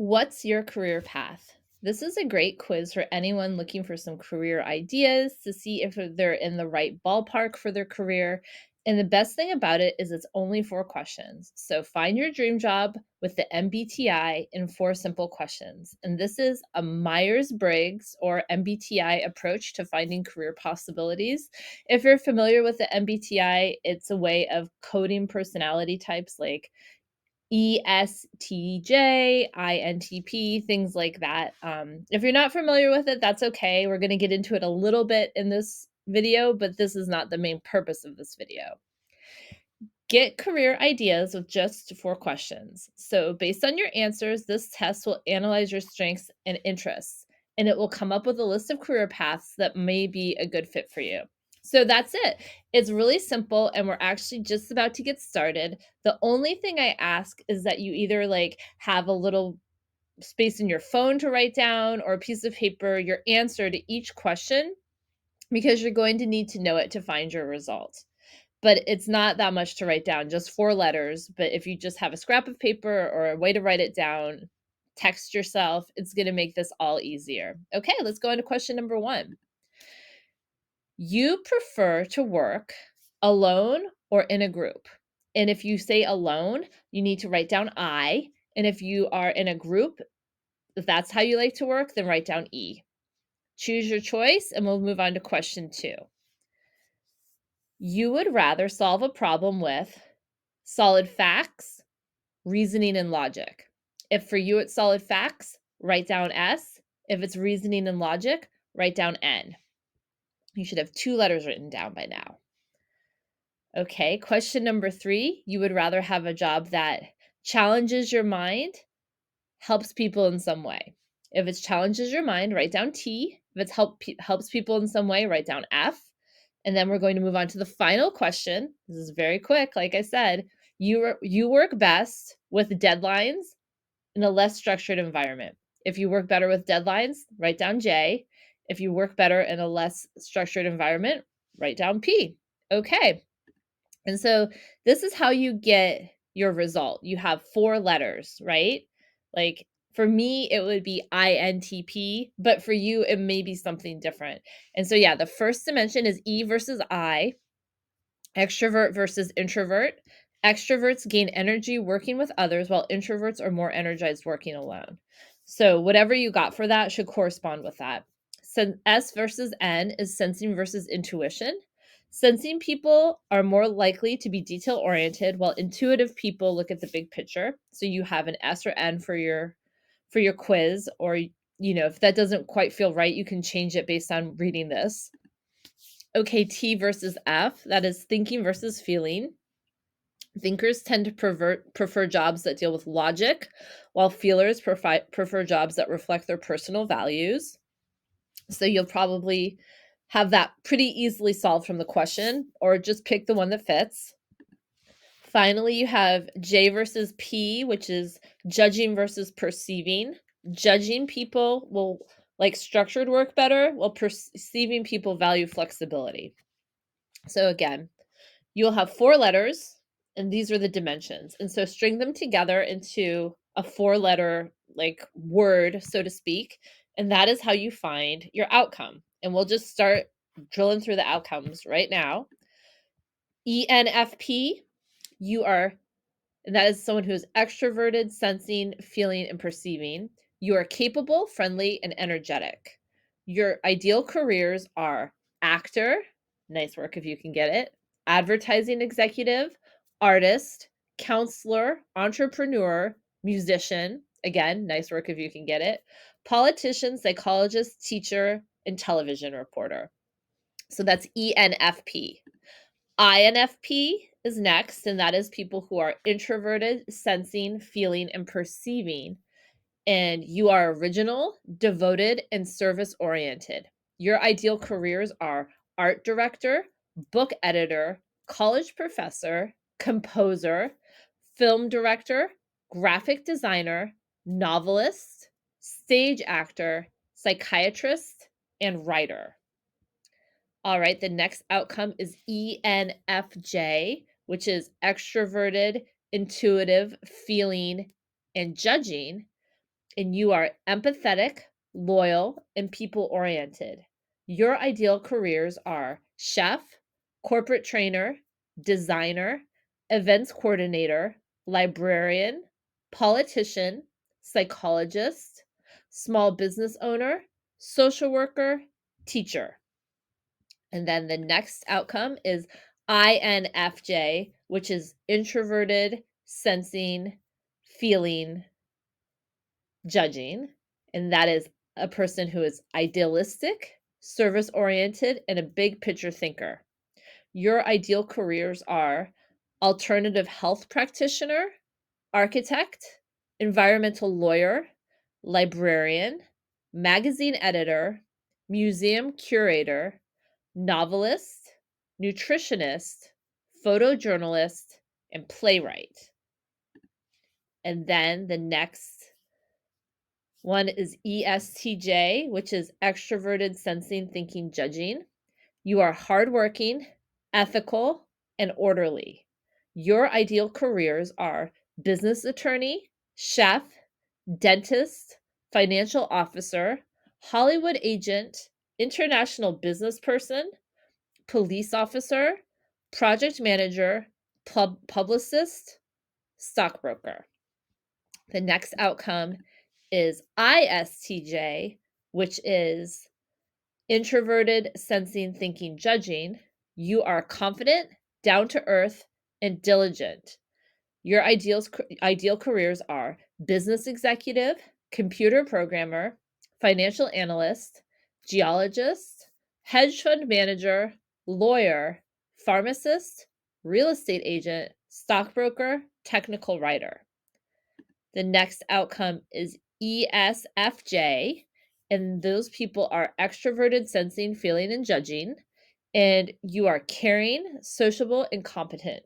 What's your career path? This is a great quiz for anyone looking for some career ideas to see if they're in the right ballpark for their career. And the best thing about it is it's only 4 questions. So find your dream job with the MBTI in 4 simple questions. And this is a Myers Briggs or MBTI approach to finding career possibilities. If you're familiar with the MBTI, it's a way of coding personality types like ESTJ, INTP, things like that. If you're not familiar with it, that's okay. We're going to get into it a little bit in this video, but this is not the main purpose of this video. Get career ideas with just 4 questions. So, based on your answers, this test will analyze your strengths and interests, and it will come up with a list of career paths that may be a good fit for you. So, that's it. It's really simple, and we're actually just about to get started. The only thing I ask is that you either have a little space in your phone to write down or a piece of paper your answer to each question because you're going to need to know it to find your result, but it's not that much to write down, just 4 letters. But if you just have a scrap of paper or a way to write it down, text yourself, it's going to make this all easier. Okay, let's go into question number 1. You prefer to work alone or in a group? And if you say alone, you need to write down I. And if you are in a group, if that's how you like to work, then write down E. Choose your choice, and we'll move on to question 2. You would rather solve a problem with solid facts, reasoning, and logic. If for you it's solid facts, write down S. If it's reasoning and logic, write down N. You should have 2 letters written down by now. Okay, question number 3. You would rather have a job that challenges your mind, helps people in some way. If it's challenges your mind, write down T. If it's helps people in some way, write down F. And then we're going to move on to the final question. This is very quick. Like I said, you work best with deadlines in a less structured environment. If you work better with deadlines, write down J. If you work better in a less structured environment, write down P. Okay. And so this is how you get your result. You have 4 letters, right? Like for me, it would be INTP, but for you, it may be something different. And so, yeah, the first dimension is E versus I, extrovert versus introvert. Extroverts gain energy working with others, while introverts are more energized working alone. So, whatever you got for that should correspond with that. S versus N is sensing versus intuition. Sensing people are more likely to be detail oriented, while intuitive people look at the big picture. So you have an S or N for your quiz, or if that doesn't quite feel right, you can change it based on reading this. Okay, T versus F, that is thinking versus feeling. Thinkers tend to prefer jobs that deal with logic, while feelers prefer jobs that reflect their personal values. So you'll probably have that pretty easily solved from the question, or just pick the one that fits. Finally, you have J versus P, which is judging versus perceiving. Judging people will like structured work better, while perceiving people value flexibility. So again, you'll have 4 letters, and these are the dimensions. And so string them together into a 4-letter word, so to speak, and that is how you find your outcome. And we'll just start drilling through the outcomes right now. ENFP, and that is someone who is extroverted, sensing, feeling, and perceiving. You are capable, friendly, and energetic. Your ideal careers are actor, nice work if you can get it, advertising executive, artist, counselor, entrepreneur, musician, again, nice work if you can get it, politician, psychologist, teacher, and television reporter. So that's ENFP. INFP is next, and that is people who are introverted, sensing, feeling, and perceiving. And you are original, devoted, and service oriented. Your ideal careers are art director, book editor, college professor, composer, film director, graphic designer, novelist, stage actor, psychiatrist, and writer. All right, the next outcome is ENFJ, which is extroverted, intuitive, feeling, and judging. and you are empathetic, loyal, and people-oriented. Your ideal careers are chef, corporate trainer, designer, events coordinator, librarian, politician, psychologist, small business owner, social worker, teacher. And then the next outcome is INFJ, which is introverted, sensing, feeling, judging. And that is a person who is idealistic, service oriented, and a big picture thinker. Your ideal careers are alternative health practitioner, architect, environmental lawyer, librarian, magazine editor, museum curator, novelist, nutritionist, photojournalist, and playwright. And then the next one is ESTJ, which is extroverted, sensing, thinking, judging. You are hardworking, ethical, and orderly. Your ideal careers are business attorney, chef, dentist, financial officer, Hollywood agent, international business person, police officer, project manager, publicist, stockbroker. The next outcome is ISTJ, which is introverted, sensing, thinking, judging. You are confident, down to earth, and diligent. Your ideal careers are business executive, computer programmer, financial analyst, geologist, hedge fund manager, lawyer, pharmacist, real estate agent, stockbroker, technical writer. The next outcome is ESFJ, and those people are extroverted, sensing, feeling, and judging. And you are caring, sociable, and competent.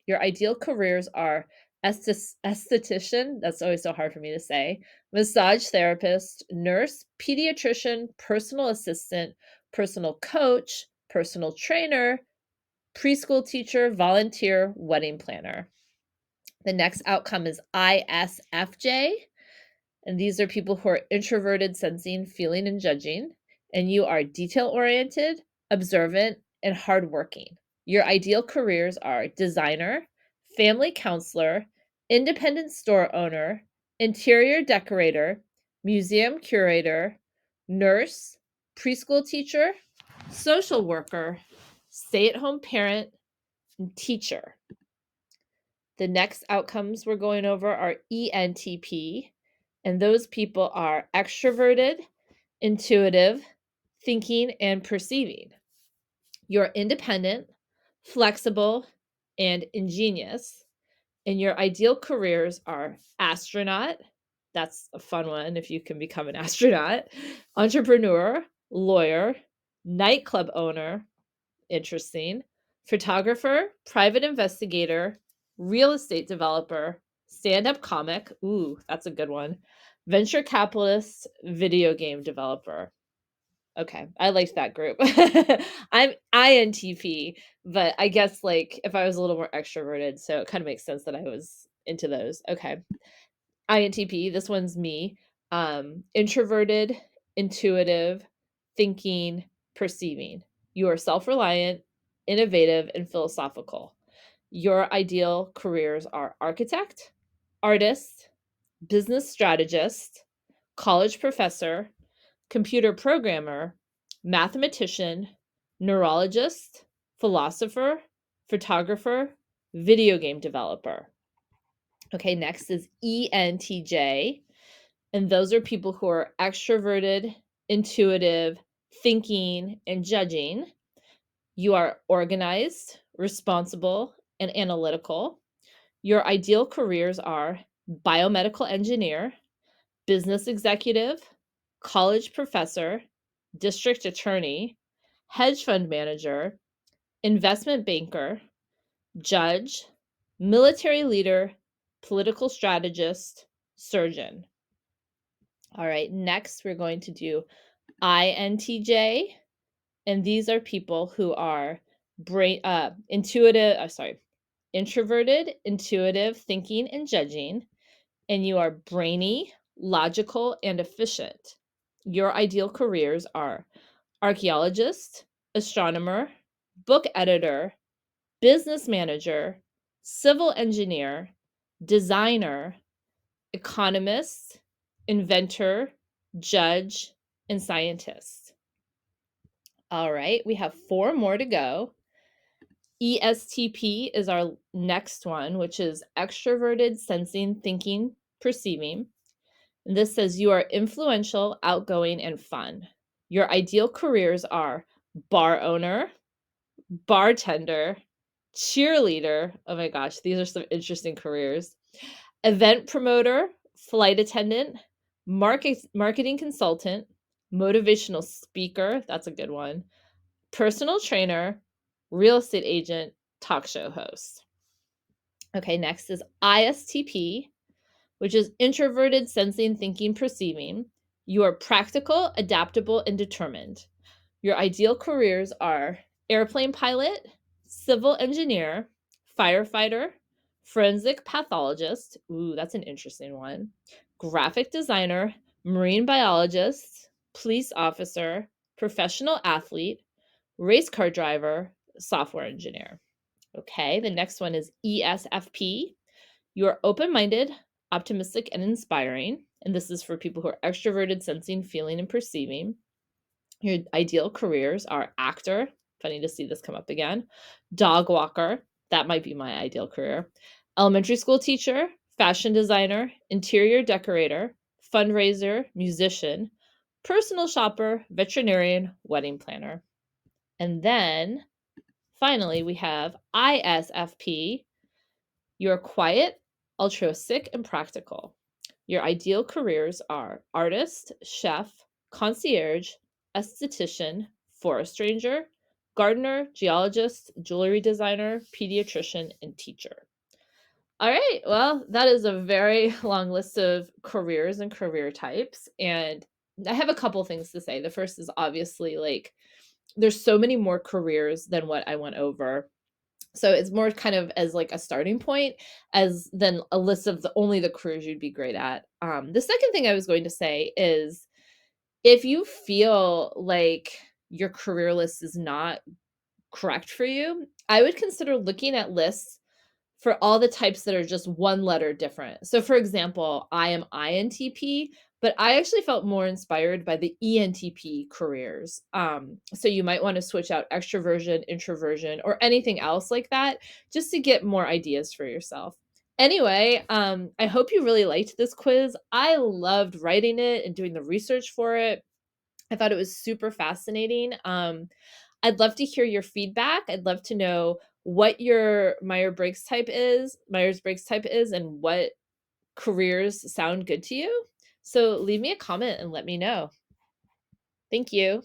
Your ideal careers are esthetician, that's always so hard for me to say, massage therapist, nurse, pediatrician, personal assistant, personal coach, personal trainer, preschool teacher, volunteer, wedding planner. The next outcome is ISFJ, and these are people who are introverted, sensing, feeling, and judging. And you are detail oriented, observant, and hardworking. Your ideal careers are designer, family counselor, independent store owner, interior decorator, museum curator, nurse, preschool teacher, social worker, stay at home parent, and teacher. The next outcomes we're going over are ENTP, and those people are extroverted, intuitive, thinking, and perceiving. You're independent, flexible, and ingenious. And your ideal careers are astronaut. That's a fun one if you can become an astronaut. Entrepreneur, lawyer, nightclub owner, interesting. Photographer, private investigator, real estate developer, stand-up comic. Ooh, that's a good one. Venture capitalist, video game developer. Okay, I liked that group. I'm INTP, but I guess like if I was a little more extroverted, so it kind of makes sense that I was into those. Okay. INTP, this one's me. Introverted, intuitive, thinking, perceiving. You are self-reliant, innovative, and philosophical. Your ideal careers are architect, artist, business strategist, college professor, computer programmer, mathematician, neurologist, philosopher, photographer, video game developer. Okay, next is ENTJ. And those are people who are extroverted, intuitive, thinking, and judging. You are organized, responsible, and analytical. Your ideal careers are biomedical engineer, business executive, college professor, district attorney, hedge fund manager, investment banker, judge, military leader, political strategist, surgeon. All right, next we're going to do INTJ, and these are people who are introverted, intuitive, thinking, and judging, and you are brainy, logical, and efficient. Your ideal careers are archaeologist, astronomer, book editor, business manager, civil engineer, designer, economist, inventor, judge, and scientist. All right, we have 4 more to go. ESTP is our next one, which is extroverted sensing, thinking, perceiving. And this says you are influential, outgoing, and fun. Your ideal careers are bar owner, bartender, cheerleader. Oh my gosh, these are some interesting careers. Event promoter, flight attendant, marketing consultant, motivational speaker. That's a good one. Personal trainer, real estate agent, talk show host. Okay, next is ISTP, which is introverted, sensing, thinking, perceiving. You are practical, adaptable, and determined. Your ideal careers are airplane pilot, civil engineer, firefighter, forensic pathologist. Ooh, that's an interesting one. Graphic designer, marine biologist, police officer, professional athlete, race car driver, software engineer. Okay, the next one is ESFP. You are open minded, optimistic, and inspiring. And this is for people who are extroverted, sensing, feeling, and perceiving. Your ideal careers are actor. Funny to see this come up again. Dog walker. That might be my ideal career. Elementary school teacher, fashion designer, interior decorator, fundraiser, musician, personal shopper, veterinarian, wedding planner. And then finally, we have ISFP. You're quiet, altruistic, and practical. Your ideal careers are artist, chef, concierge, esthetician, forest ranger, gardener, geologist, jewelry designer, pediatrician, and teacher. All right, well, that is a very long list of careers and career types. And I have a couple things to say. The first is obviously like there's so many more careers than what I went over. So it's more kind of as like a starting point as than a list of only the careers you'd be great at. The second thing I was going to say is if you feel like your career list is not correct for you, I would consider looking at lists for all the types that are just one letter different. So for example, I am INTP, but I actually felt more inspired by the ENTP careers. So you might want to switch out extroversion, introversion, or anything else like that, just to get more ideas for yourself. Anyway, I hope you really liked this quiz. I loved writing it and doing the research for it. I thought it was super fascinating. I'd love to hear your feedback. I'd love to know what your Myers-Briggs type is and what careers sound good to you. So leave me a comment and let me know. Thank you.